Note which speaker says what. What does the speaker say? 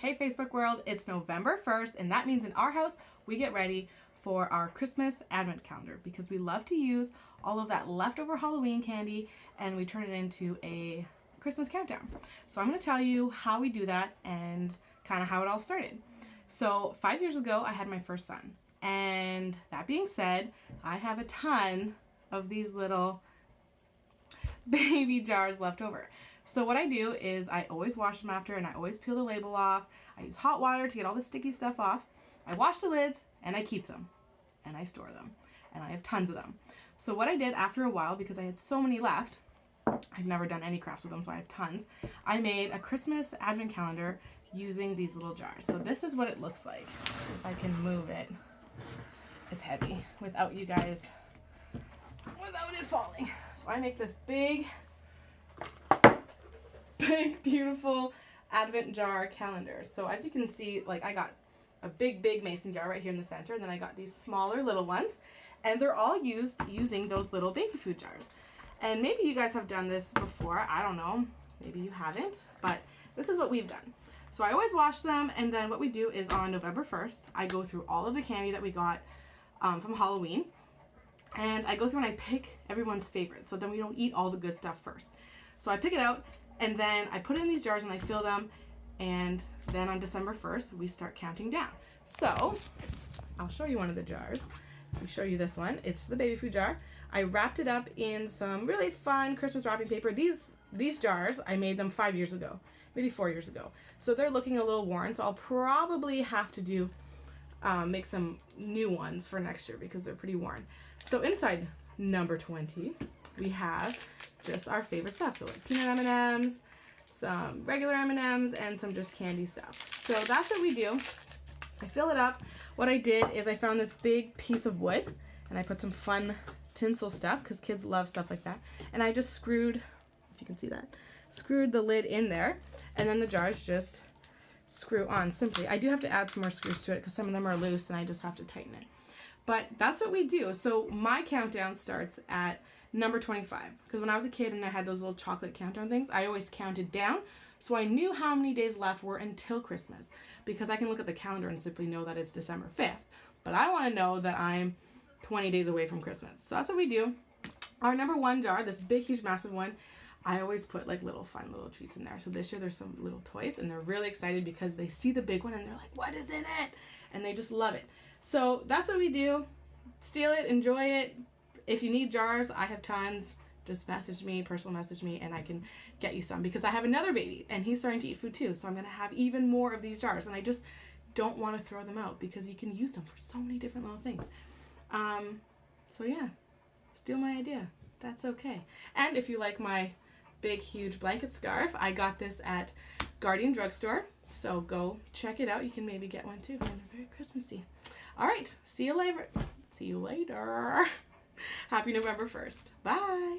Speaker 1: Hey Facebook world, it's November 1st, and that means in our house we get ready for our Christmas advent calendar because we love to use all of that leftover Halloween candy and we turn it into a Christmas countdown. So I'm going to tell you how we do that and kind of how it all started. So 5 years ago I had my first son, and that being said, I have a ton of these little baby jars left over. So what I do is I always wash them after, and I always peel the label off. I use hot water to get all the sticky stuff off. I wash the lids and I keep them and I store them, and I have tons of them. So what I did after a while, because I had so many left, I've never done any crafts with them, so I have tons. I made a Christmas advent calendar using these little jars. So this is what it looks like. If I can move it, it's heavy without you guys, without it falling. So I make this big, beautiful advent jar calendar. So as you can see, like, I got a big mason jar right here in the center, and then I got these smaller little ones, and they're all used using those little baby food jars. And maybe you guys have done this before, I don't know, maybe you haven't, but this is what we've done. So I always wash them, and then what we do is on November 1st, I go through all of the candy that we got from Halloween, and I go through and I pick everyone's favorite, so then we don't eat all the good stuff first. So I pick it out, and then I put it in these jars and I fill them, and then on December 1st, we start counting down. So I'll show you one of the jars. I'll show you this one. It's the baby food jar. I wrapped it up in some really fun Christmas wrapping paper. These jars, I made them 5 years ago, maybe 4 years ago. So they're looking a little worn, so I'll probably have to do make some new ones for next year because they're pretty worn. So inside number 20, we have just our favorite stuff. So like peanut M&Ms, some regular M&Ms, and some just candy stuff. So that's what we do. I fill it up. What I did is I found this big piece of wood, and I put some fun tinsel stuff because kids love stuff like that. And I just screwed, if you can see that, screwed the lid in there, and then the jars just screw on simply. I do have to add some more screws to it because some of them are loose and I just have to tighten it. But that's what we do. So my countdown starts at number 25, because when I was a kid and I had those little chocolate countdown things, I always counted down, so I knew how many days left were until Christmas, because I can look at the calendar and simply know that it's December 5th, but I want to know that I'm 20 days away from Christmas. So that's what we do. Our number one jar, this big, huge, massive one, I always put like fun little treats in there. So this year there's some little toys, and they're really excited because they see the big one and they're like, what is in it? And they just love it. So that's what we do. Steal it, enjoy it. If you need jars, I have tons. Just message me, personal message me, and I can get you some, because I have another baby and he's starting to eat food too. So I'm going to have even more of these jars, and I just don't want to throw them out because you can use them for so many different little things. So yeah, steal my idea. That's okay. And if you like my big, huge blanket scarf, I got this at Guardian Drugstore. So go check it out. You can maybe get one too. And they're very Christmassy. All right. See you later. See you later. Happy November 1st. Bye.